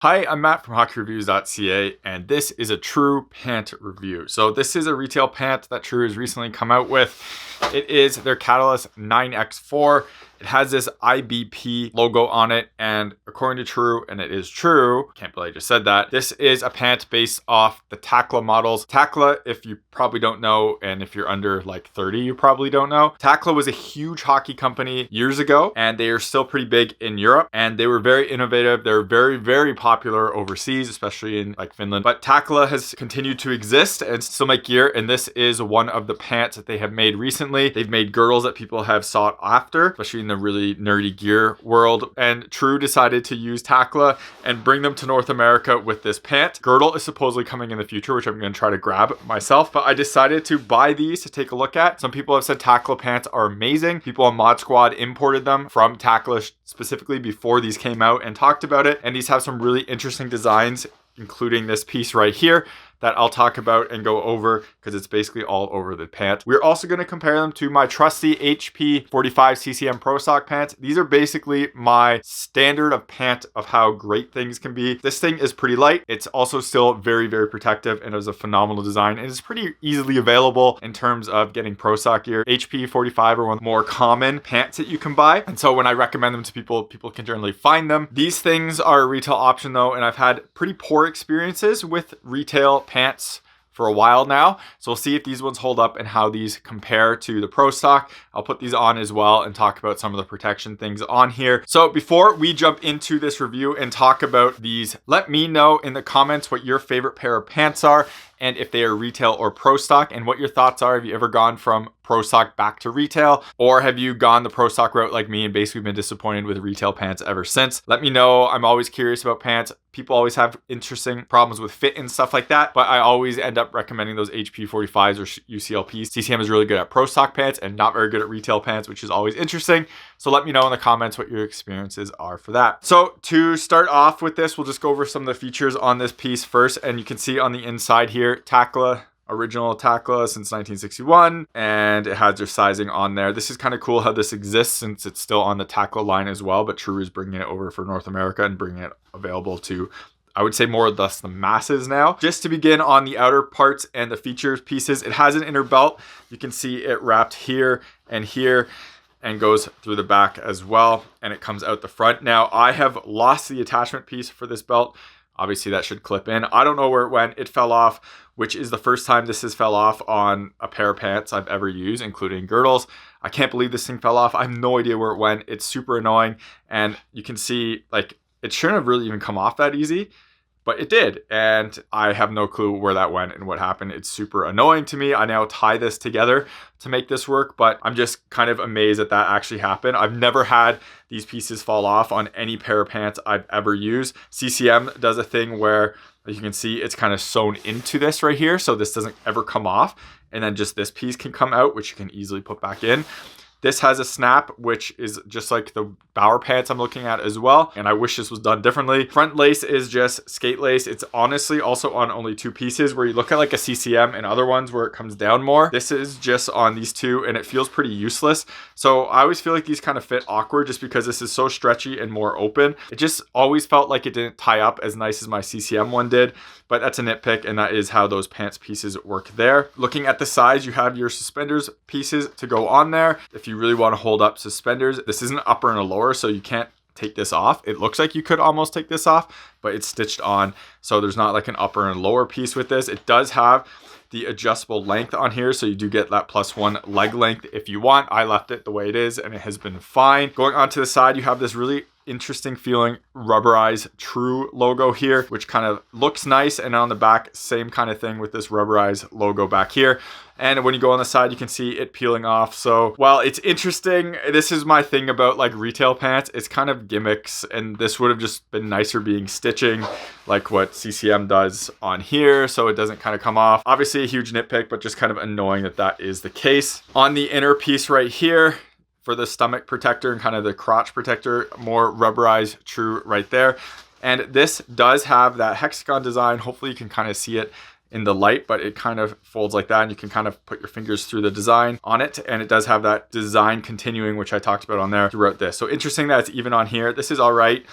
Hi, I'm Matt from HockeyReviews.ca, and this is a True pant review. So this is a retail pant that True has recently come out with. It is their Catalyst 9X4. It has this IBP logo on it, and according to True, and it is true, can't believe I just said that, this is a pant based off the Tackla models. Tackla, if you probably don't know, and if you're under like 30, you probably don't know. Tackla was a huge hockey company years ago, and they are still pretty big in Europe, and they were very innovative. They're very, very popular overseas, especially in like Finland. But Tackla has continued to exist and still make gear, and this is one of the pants that they have made recently. They've made girdles that people have sought after, especially in the really nerdy gear world, and True decided to use Tackla and bring them to North America with this pant. Girdle is supposedly coming in the future, which I'm going to try to grab myself, but I decided to buy these to take a look at. Some people have said Tackla pants are amazing. People on Mod Squad imported them from Tackla specifically before these came out and talked about it, and these have some really interesting designs, including this piece right here that I'll talk about and go over because it's basically all over the pant. We're also going to compare them to my trusty HP 45 CCM Pro Stock pants. These are basically my standard of pant of how great things can be. This thing is pretty light. It's also still very, very protective, and it was a phenomenal design. And it's pretty easily available in terms of getting Pro Stock gear. HP 45 are one of the more common pants that you can buy. And so when I recommend them to people, people can generally find them. These things are a retail option though, and I've had pretty poor experiences with retail pants for a while now. So we'll see if these ones hold up and how these compare to the Pro Stock. I'll put these on as well and talk about some of the protection things on here. So before we jump into this review and talk about these, let me know in the comments what your favorite pair of pants are and if they are retail or Pro Stock, and what your thoughts are. Have you ever gone from Pro Stock back to retail, or have you gone the Pro Stock route like me and basically been disappointed with retail pants ever since? Let me know. I'm always curious about pants. People always have interesting problems with fit and stuff like that, but I always end up recommending those HP 45s or UCLPs. CCM is really good at Pro Stock pants and not very good at retail pants, which is always interesting. So let me know in the comments what your experiences are for that. So to start off with this, we'll just go over some of the features on this piece first, and you can see on the inside here, Tackla, original Tackla since 1961, and it has their sizing on there. This is kind of cool how this exists since it's still on the Tackla line as well, but True is bringing it over for North America and bringing it available to, I would say, more or less the masses now. Just to begin on the outer parts and the features pieces, it has an inner belt. You can see it wrapped here and goes through the back as well, and it comes out the front. Now I have lost the attachment piece for this belt. Obviously that should clip in. I don't know where it went. It fell off, which is the first time this has fell off on a pair of pants I've ever used, including girdles. I can't believe this thing fell off. I have no idea where it went. It's super annoying. And you can see, like, it shouldn't have really even come off that easy, but it did. And I have no clue where that went and what happened. It's super annoying to me. I now tie this together to make this work, but I'm just kind of amazed that that actually happened. I've never had these pieces fall off on any pair of pants I've ever used. CCM does a thing where, as you can see, it's kind of sewn into this right here, so this doesn't ever come off, and then just this piece can come out, which you can easily put back in. This has a snap, which is just like the Bauer pants I'm looking at as well, and I wish this was done differently. Front lace is just skate lace. It's honestly also on only two pieces, where you look at like a CCM and other ones where it comes down more. This is just on these two, and it feels pretty useless. So I always feel like these kind of fit awkward just because this is so stretchy and more open. It just always felt like it didn't tie up as nice as my CCM one did, but that's a nitpick, and that is how those pants pieces work there. Looking at the size, you have your suspenders pieces to go on there. If you really want to hold up suspenders, this is an upper and a lower, so you can't take this off. It looks like you could almost take this off, but it's stitched on, so there's not like an upper and lower piece with this. It does have the adjustable length on here, so you do get that +1 leg length if you want. I left it the way it is, and it has been fine. Going on to the side, you have this really interesting feeling rubberized True logo here, which kind of looks nice, and on the back, same kind of thing with this rubberized logo back here. And when you go on the side, you can see it peeling off. So while it's interesting, this is my thing about like retail pants. It's kind of gimmicks, and this would have just been nicer being stitching like what CCM does on here, so it doesn't kind of come off. Obviously a huge nitpick, but just kind of annoying that that is the case. On the inner piece right here, for the stomach protector and kind of the crotch protector, more rubberized True right there. And this does have that hexagon design. Hopefully you can kind of see it in the light, but it kind of folds like that, and you can kind of put your fingers through the design on it, and it does have that design continuing, which I talked about on there throughout this. So interesting that it's even on here. This is all right.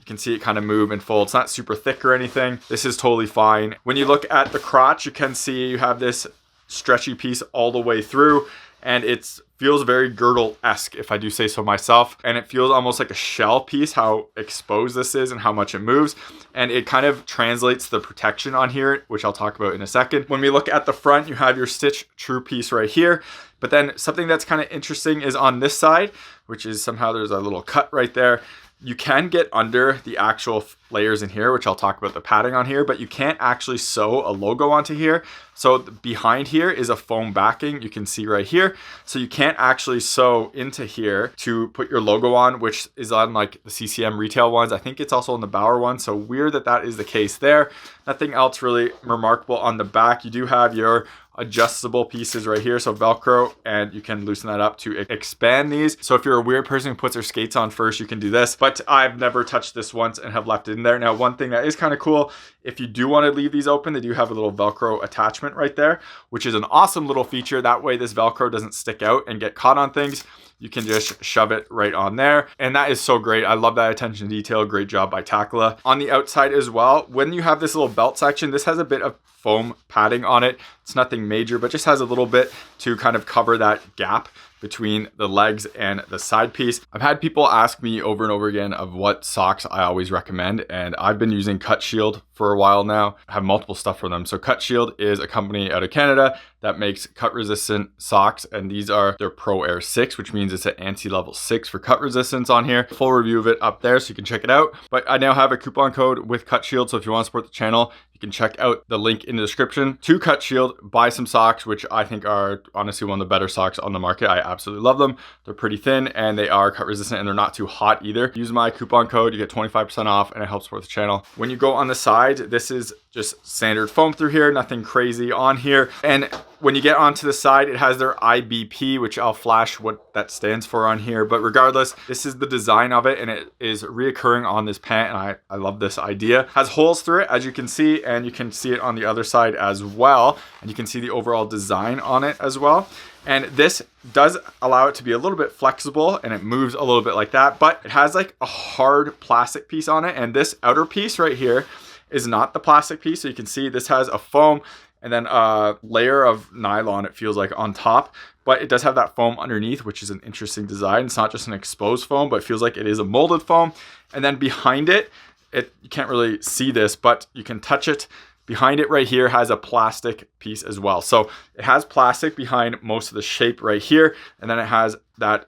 can see it kind of move and fold. It's not super thick or anything. This is totally fine. When you look at the crotch, you can see you have this stretchy piece all the way through, and it feels very girdle-esque, if I do say so myself. And it feels almost like a shell piece, how exposed this is and how much it moves. And it kind of translates the protection on here, which I'll talk about in a second. When we look at the front, you have your stitch true piece right here. But then something that's kind of interesting is on this side, which is somehow there's a little cut right there. You can get under the actual layers in here, which I'll talk about the padding on here, but you can't actually sew a logo onto here. So behind here is a foam backing, you can see right here. So you can't actually sew into here to put your logo on, which is on like the CCM retail ones. I think it's also on the Bauer one. So weird that that is the case there. Nothing else really remarkable on the back. You do have your adjustable pieces right here, so Velcro, and you can loosen that up to expand these. So if you're a weird person who puts their skates on first, you can do this, but I've never touched this once and have left it in there. Now, one thing that is kind of cool, if you do want to leave these open, they do have a little Velcro attachment right there, which is an awesome little feature. That way this Velcro doesn't stick out and get caught on things. You can just shove it right on there. And that is so great. I love that attention to detail. Great job by Tackla. On the outside as well, when you have this little belt section, this has a bit of foam padding on it. It's nothing major, but just has a little bit to kind of cover that gap between the legs and the side piece. I've had people ask me over and over again of what socks I always recommend, and I've been using Cutshield for a while now. I have multiple stuff from them. So Cutshield is a company out of Canada that makes cut resistant socks, and these are their Pro Air 6, which means it's an ANSI level 6 for cut resistance on here. Full review of it up there so you can check it out. But I now have a coupon code with Cutshield, so if you want to support the channel, you can check out the link in the description to Cutshield, buy some socks, which I think are honestly one of the better socks on the market. I absolutely love them. They're pretty thin and they are cut resistant and they're not too hot either. Use my coupon code, you get 25% off, and it helps support the channel. When you go on the side, this is just standard foam through here, nothing crazy on here. And when you get onto the side, it has their IBP, which I'll flash what that stands for on here. But regardless, this is the design of it, and it is reoccurring on this pant, and I love this idea. Has holes through it, as you can see, and you can see it on the other side as well. And you can see the overall design on it as well. And this does allow it to be a little bit flexible, and it moves a little bit like that, but it has like a hard plastic piece on it. And this outer piece right here is not the plastic piece. So you can see this has a foam and then a layer of nylon, it feels like, on top, but it does have that foam underneath, which is an interesting design. It's not just an exposed foam, but it feels like it is a molded foam. And then behind it, you can't really see this, but you can touch it. Behind it right here has a plastic piece as well. So it has plastic behind most of the shape right here. And then it has that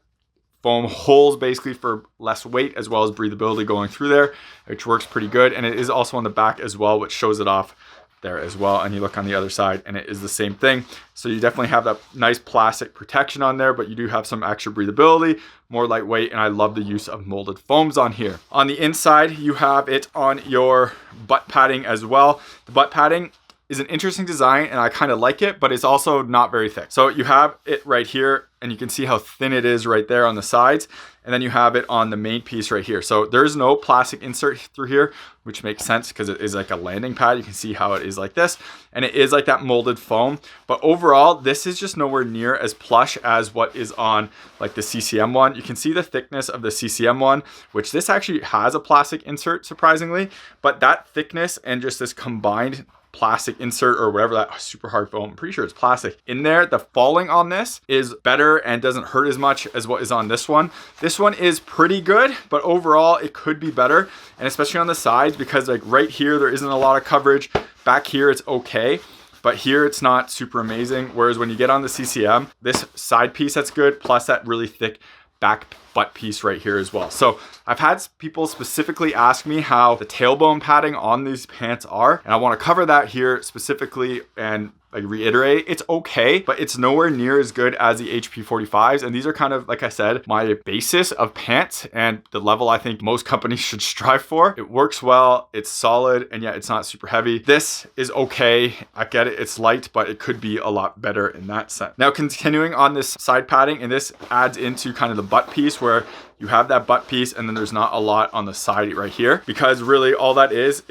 foam holes basically for less weight as well as breathability going through there, which works pretty good. And it is also on the back as well, which shows it off there as well. And you look on the other side and it is the same thing. So you definitely have that nice plastic protection on there, but you do have some extra breathability, more lightweight, and I love the use of molded foams on here. On the inside, you have it on your butt padding as well. The butt padding is an interesting design and I kind of like it, but it's also not very thick. So you have it right here and you can see how thin it is right there on the sides. And then you have it on the main piece right here. So there's no plastic insert through here, which makes sense because it is like a landing pad. You can see how it is like this, and it is like that molded foam. But overall, this is just nowhere near as plush as what is on like the CCM one. You can see the thickness of the CCM one, which this actually has a plastic insert, surprisingly, but that thickness and just this combined plastic insert or whatever, that super hard foam, I'm pretty sure it's plastic in there, the falling on this is better and doesn't hurt as much as what is on this one. This one is pretty good, but overall it could be better, and especially on the sides, because like right here there isn't a lot of coverage. Back here it's okay, but here it's not super amazing. Whereas when you get on the CCM, this side piece, that's good, plus that really thick back butt piece right here as well. So I've had people specifically ask me how the tailbone padding on these pants are, and I want to cover that here specifically and like reiterate, it's okay, but it's nowhere near as good as the HP 45s. And these are kind of, like I said, my basis of pants and the level I think most companies should strive for. It works well, it's solid, and yet it's not super heavy. This is okay. I get it, it's light, but it could be a lot better in that sense. Now, continuing on this side padding, and this adds into kind of the butt piece where you have that butt piece and then there's not a lot on the side right here, because really all that is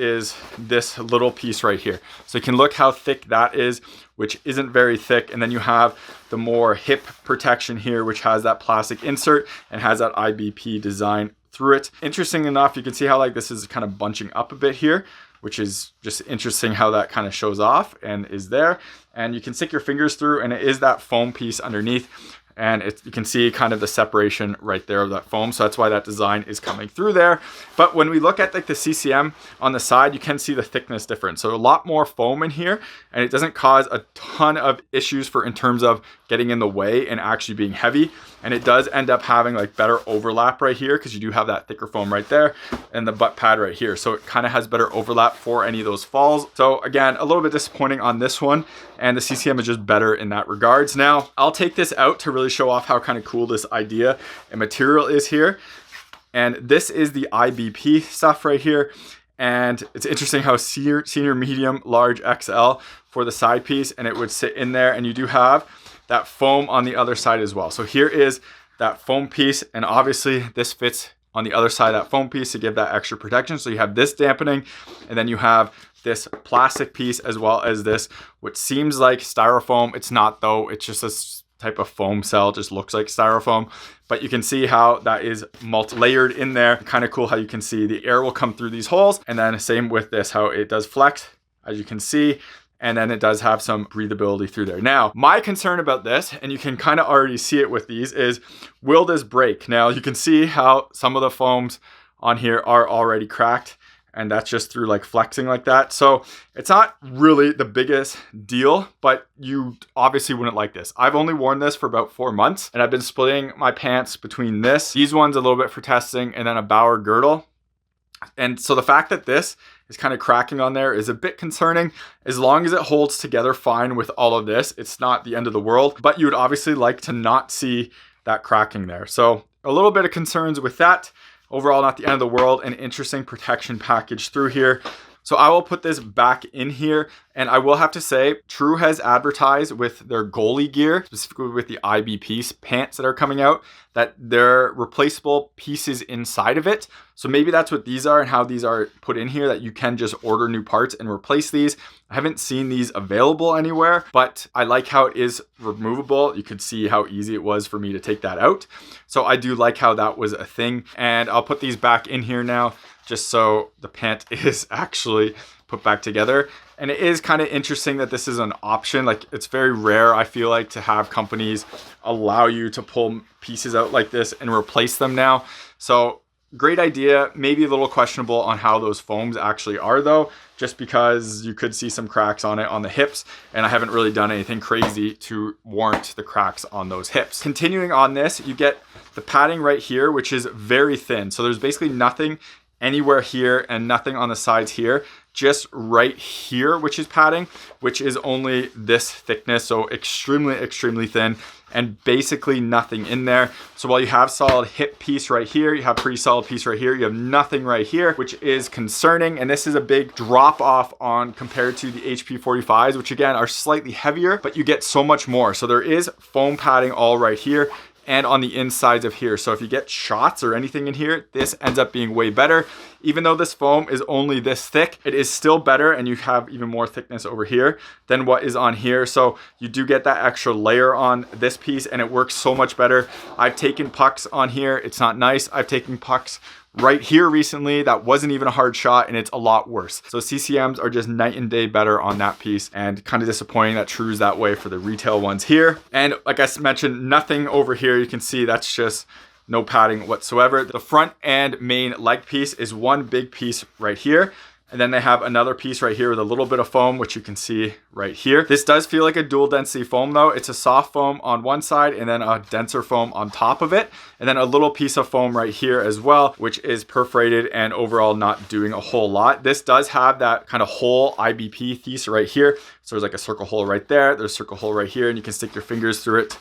this little piece right here. So you can look how thick that is, which isn't very thick. And then you have the more hip protection here, which has that plastic insert and has that IBP design through it. Interesting enough, you can see how like this is kind of bunching up a bit here, which is just interesting how that kind of shows off and is there. And you can stick your fingers through, and it is that foam piece underneath. And you can see kind of the separation right there of that foam. So that's why that design is coming through there. But when we look at like the CCM on the side, you can see the thickness difference. So a lot more foam in here, and it doesn't cause a ton of issues in terms of getting in the way and actually being heavy. And it does end up having like better overlap right here, because you do have that thicker foam right there and the butt pad right here. So it kind of has better overlap for any of those falls. So again, a little bit disappointing on this one, and the CCM is just better in that regards. Now I'll take this out to really show off how kind of cool this idea and material is here. And this is the IBP stuff right here. And it's interesting how senior, medium, large, XL for the side piece, and it would sit in there, and you do have that foam on the other side as well. So here is that foam piece, and obviously this fits on the other side of that foam piece to give that extra protection. So you have this dampening, and then you have this plastic piece as well as this, which seems like styrofoam. It's not though, it's just a type of foam cell, just looks like styrofoam. But you can see how that is multi-layered in there. Kind of cool how you can see the air will come through these holes, and then same with this, how it does flex, as you can see. And then it does have some breathability through there. Now, my concern about this, and you can kind of already see it with these, is will this break? Now, you can see how some of the foams on here are already cracked, and that's just through like flexing like that. So it's not really the biggest deal, but you obviously wouldn't like this. I've only worn this for about 4 months, and I've been splitting my pants between these ones a little bit for testing, and then a Bauer girdle. And so the fact that this is kind of cracking on there is a bit concerning. As long as it holds together fine with all of this, it's not the end of the world, but you would obviously like to not see that cracking there. So a little bit of concerns with that. Overall, not the end of the world. An interesting protection package through here. So I will put this back in here, and I will have to say, True has advertised with their goalie gear, specifically with the IBP pants that are coming out, that they're replaceable pieces inside of it. So maybe that's what these are and how these are put in here, that you can just order new parts and replace these. I haven't seen these available anywhere, but I like how it is removable. You could see how easy it was for me to take that out. So I do like how that was a thing, and I'll put these back in here now, just so the pant is actually put back together. And it is kind of interesting that this is an option. Like, it's very rare, I feel like, to have companies allow you to pull pieces out like this and replace them now. So great idea. Maybe a little questionable on how those foams actually are though, just because you could see some cracks on it on the hips, and I haven't really done anything crazy to warrant the cracks on those hips. Continuing on this, you get the padding right here, which is very thin. So there's basically nothing anywhere here and nothing on the sides here, just right here, which is padding, which is only this thickness. So extremely thin, and basically nothing in there. So while you have solid hip piece right here, you have pretty solid piece right here, you have nothing right here, which is concerning. And this is a big drop off on compared to the HP 45s, which again are slightly heavier, but you get so much more. So there is foam padding all right here and on the insides of here. So if you get shots or anything in here, this ends up being way better. Even though this foam is only this thick, it is still better, and you have even more thickness over here than what is on here. So you do get that extra layer on this piece, and it works so much better. I've taken pucks on here, it's not nice. I've taken pucks right here recently that wasn't even a hard shot, and it's a lot worse. So CCMs are just night and day better on that piece, and kind of disappointing that True's that way for the retail ones here. And like I mentioned, nothing over here. You can see that's just no padding whatsoever. The front and main leg piece is one big piece right here. And then they have another piece right here with a little bit of foam, which you can see right here. This does feel like a dual density foam though. It's a soft foam on one side and then a denser foam on top of it. And then a little piece of foam right here as well, which is perforated and overall not doing a whole lot. This does have that kind of hole IBP piece right here. So there's like a circle hole right there. There's a circle hole right here, and you can stick your fingers through it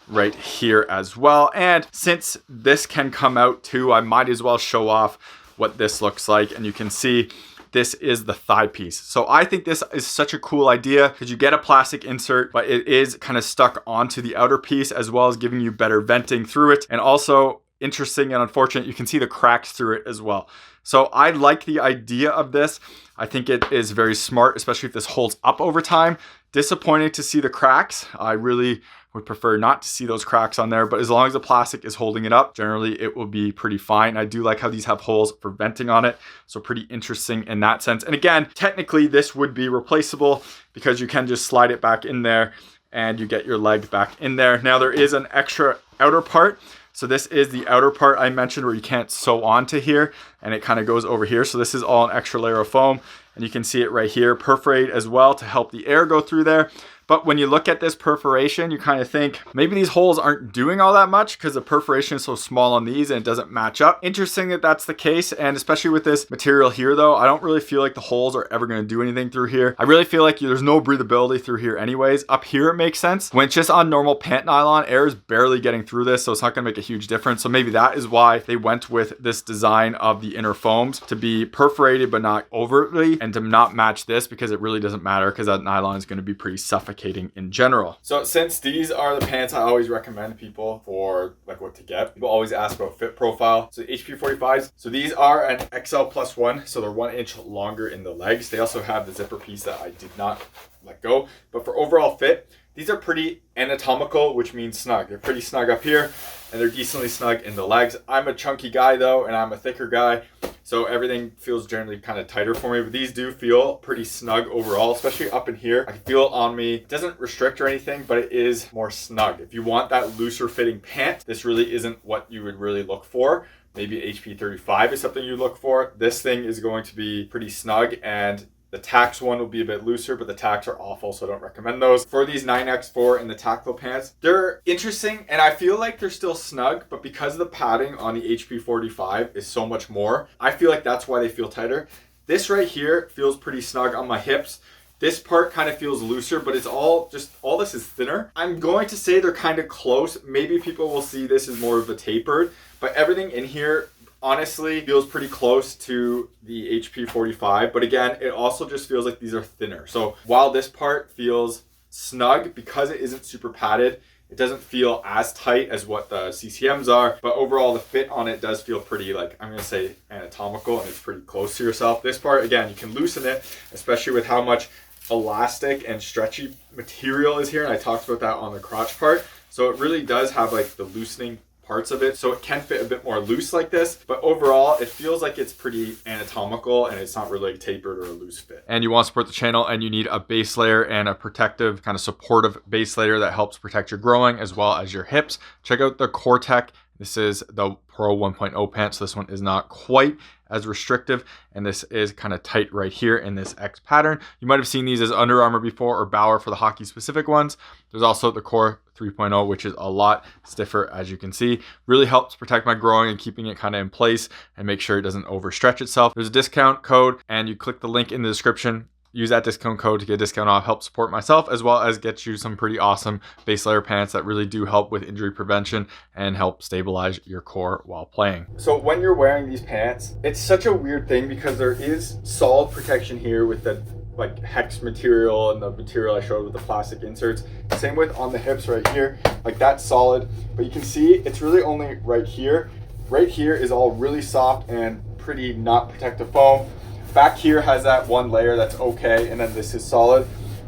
right here as well. And since this can come out too, I might as well show off what this looks like. And you can see this is the thigh piece. So I think this is such a cool idea, because you get a plastic insert, but it is kind of stuck onto the outer piece, as well as giving you better venting through it. And also interesting and unfortunate. You can see the cracks through it as well. So I like the idea of this. I think it is very smart, especially if this holds up over time. Disappointing to see the cracks. I really would prefer not to see those cracks on there, but as long as the plastic is holding it up, generally it will be pretty fine. I do like how these have holes for venting on it, so pretty interesting in that sense. And again, technically this would be replaceable because you can just slide it back in there and you get your leg back in there. Now there is an extra outer part. So this is the outer part I mentioned where you can't sew onto here and it kind of goes over here. So this is all an extra layer of foam and you can see it right here, perforate as well to help the air go through there. But when you look at this perforation, you kind of think maybe these holes aren't doing all that much because the perforation is so small on these and it doesn't match up. Interesting that that's the case. And especially with this material here though, I don't really feel like the holes are ever going to do anything through here. I really feel like there's no breathability through here anyways. Up here it makes sense. When it's just on normal pant nylon, air is barely getting through this, so it's not going to make a huge difference. So maybe that is why they went with this design of the inner foams to be perforated but not overtly, and to not match this because it really doesn't matter because that nylon is going to be pretty suffocating in general. So since these are the pants I always recommend people for like what to get, people always ask about fit profile. So the HP45s, so these are an XL+1, so they're 1 inch longer in the legs. They also have the zipper piece that I did not let go, but for overall fit, these are pretty anatomical, which means snug. They're pretty snug up here and they're decently snug in the legs. I'm a chunky guy though, and I'm a thicker guy, so everything feels generally kind of tighter for me, but these do feel pretty snug overall, especially up in here. I can feel it on me. It doesn't restrict or anything, but it is more snug. If you want that looser fitting pant, this really isn't what you would really look for. Maybe HP35 is something you look for. This thing is going to be pretty snug, and the Tax one will be a bit looser, but the Tax are awful, so I don't recommend those. For these 9X4 and the Tackla pants, they're interesting, and I feel like they're still snug, but because the padding on the HP45 is so much more, I feel like that's why they feel tighter. This right here feels pretty snug on my hips. This part kind of feels looser, but it's all this is thinner. I'm going to say they're kind of close. Maybe people will see this as more of a tapered, but everything in here honestly feels pretty close to the HP45, but again, it also just feels like these are thinner. So while this part feels snug because it isn't super padded, it doesn't feel as tight as what the CCMs are, but overall the fit on it does feel pretty, like, I'm gonna say anatomical, and it's pretty close to yourself. This part, again, you can loosen it, especially with how much elastic and stretchy material is here, and I talked about that on the crotch part. So it really does have like the loosening parts of it, so it can fit a bit more loose like this, but overall it feels like it's pretty anatomical and it's not really like tapered or a loose fit. And you want to support the channel, and you need a base layer and a protective kind of supportive base layer that helps protect your groin as well as your hips. Check out the Cortec. This is the Pro 1.0 pant, so this one is not quite as restrictive, and this is kind of tight right here in this X pattern. You might have seen these as Under Armour before, or Bauer for the hockey specific ones. There's also the Core 3.0, which is a lot stiffer, as you can see. Really helps protect my groin and keeping it kind of in place and make sure it doesn't overstretch itself. There's a discount code, and you click the link in the description. Use that discount code to get a discount off, help support myself, as well as get you some pretty awesome base layer pants that really do help with injury prevention and help stabilize your core while playing. So when you're wearing these pants, it's such a weird thing because there is solid protection here with the like hex material and the material I showed with the plastic inserts. Same with on the hips right here, like that's solid, but you can see it's really only right here. Right here is all really soft and pretty not protective foam. Back here has that one layer that's okay, and then this is solid.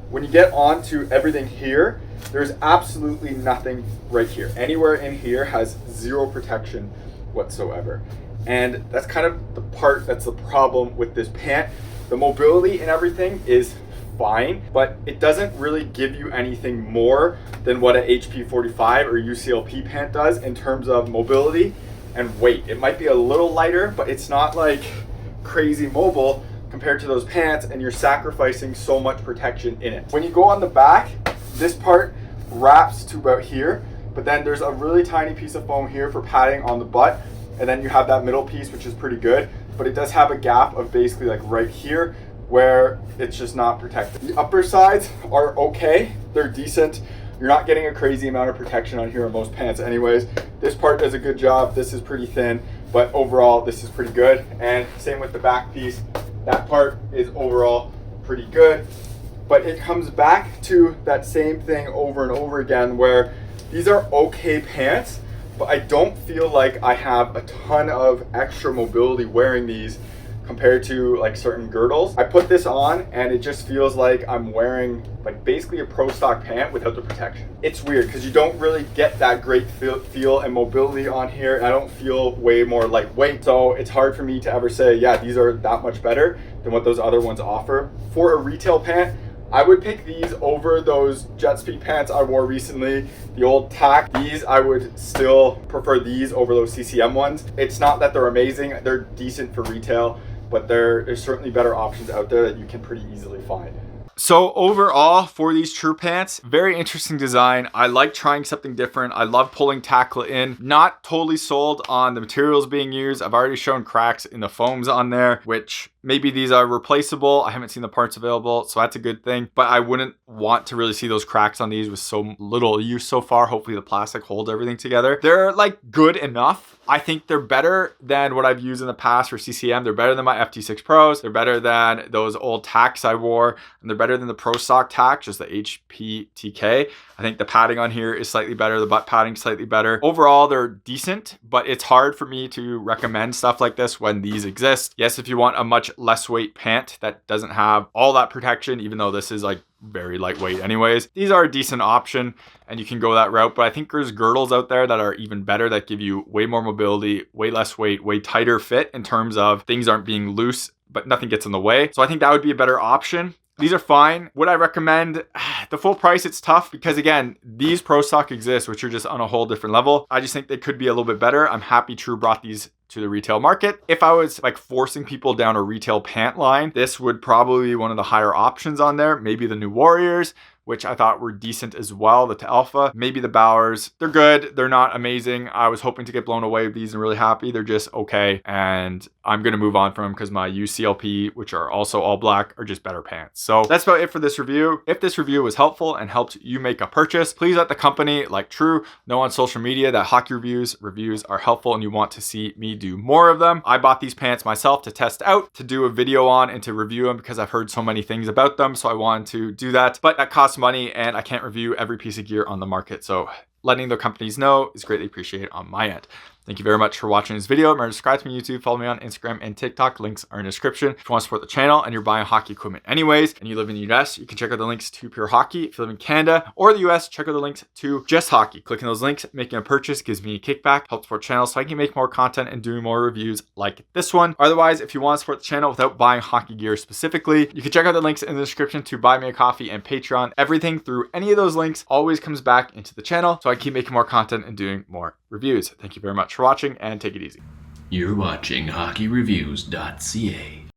When you get onto everything here, there's absolutely nothing right here. Anywhere in here has zero protection whatsoever. And that's kind of the part that's the problem with this pant. The mobility and everything is fine, but it doesn't really give you anything more than what an HP45 or UCLP pant does in terms of mobility and weight. It might be a little lighter, but it's not like crazy mobile compared to those pants, and you're sacrificing so much protection in it. When you go on the back, this part wraps to about here, but then there's a really tiny piece of foam here for padding on the butt, and then you have that middle piece, which is pretty good, but it does have a gap of basically like right here where it's just not protected. The upper sides are okay, they're decent. You're not getting a crazy amount of protection on here on most pants anyways. This part does a good job. This is pretty thin, but overall this is pretty good. And same with the back piece. That part is overall pretty good, but it comes back to that same thing over and over again where these are okay pants, but I don't feel like I have a ton of extra mobility wearing these compared to like certain girdles. I put this on and it just feels like I'm wearing like basically a pro stock pant without the protection. It's weird because you don't really get that great feel and mobility on here, and I don't feel way more lightweight. So it's hard for me to ever say, yeah, these are that much better than what those other ones offer. For a retail pant, I would pick these over those jet speed pants I wore recently, the old Tack. These, I would still prefer these over those CCM ones. It's not that they're amazing, they're decent for retail, but there's certainly better options out there that you can pretty easily find. So overall, for these True pants, very interesting design. I like trying something different. I love pulling Tackla in. Not totally sold on the materials being used. I've already shown cracks in the foams on there, which maybe these are replaceable. I haven't seen the parts available, so that's a good thing. But I wouldn't want to really see those cracks on these with so little use so far. Hopefully the plastic holds everything together. They're like good enough. I think they're better than what I've used in the past for CCM. They're better than my FT6 Pros. They're better than those old Tacks I wore. And they're better than the Pro Stock Tack, just the HPTK. I think the padding on here is slightly better. The butt padding slightly better. Overall, they're decent, but it's hard for me to recommend stuff like this when these exist. Yes, if you want a much less weight pant that doesn't have all that protection, even though this is like very lightweight anyways, these are a decent option and you can go that route. But I think there's girdles out there that are even better, that give you way more mobility, way less weight, way tighter fit in terms of things aren't being loose, but nothing gets in the way. So I think that would be a better option. These are fine. Would I recommend the full price? It's tough because again, these Pro Stock exist, which are just on a whole different level. I just think they could be a little bit better. I'm happy True brought these to the retail market. If I was like forcing people down a retail pant line, this would probably be one of the higher options on there. Maybe the new Warriors, which I thought were decent as well. The Alpha, maybe the Bowers. They're good. They're not amazing. I was hoping to get blown away with these and really happy. They're just okay. And I'm going to move on from them because my UCLP, which are also all black, are just better pants. So that's about it for this review. If this review was helpful and helped you make a purchase, please let the company, like True, know on social media that hockey reviews are helpful and you want to see me do more of them. I bought these pants myself to test out, to do a video on and to review them because I've heard so many things about them. So I wanted to do that, but that costs money and I can't review every piece of gear on the market. So letting the companies know is greatly appreciated on my end. Thank you very much for watching this video. Remember to subscribe to me on YouTube, follow me on Instagram and TikTok. Links are in the description. If you want to support the channel and you're buying hockey equipment anyways, and you live in the US, you can check out the links to Pure Hockey. If you live in Canada or the US, check out the links to Just Hockey. Clicking those links, making a purchase gives me a kickback, helps support the channel so I can make more content and do more reviews like this one. Otherwise, if you want to support the channel without buying hockey gear specifically, you can check out the links in the description to buy me a coffee and Patreon. Everything through any of those links always comes back into the channel so I can keep making more content and doing more reviews. Thank you very much for watching and take it easy. You're watching HockeyReviews.ca.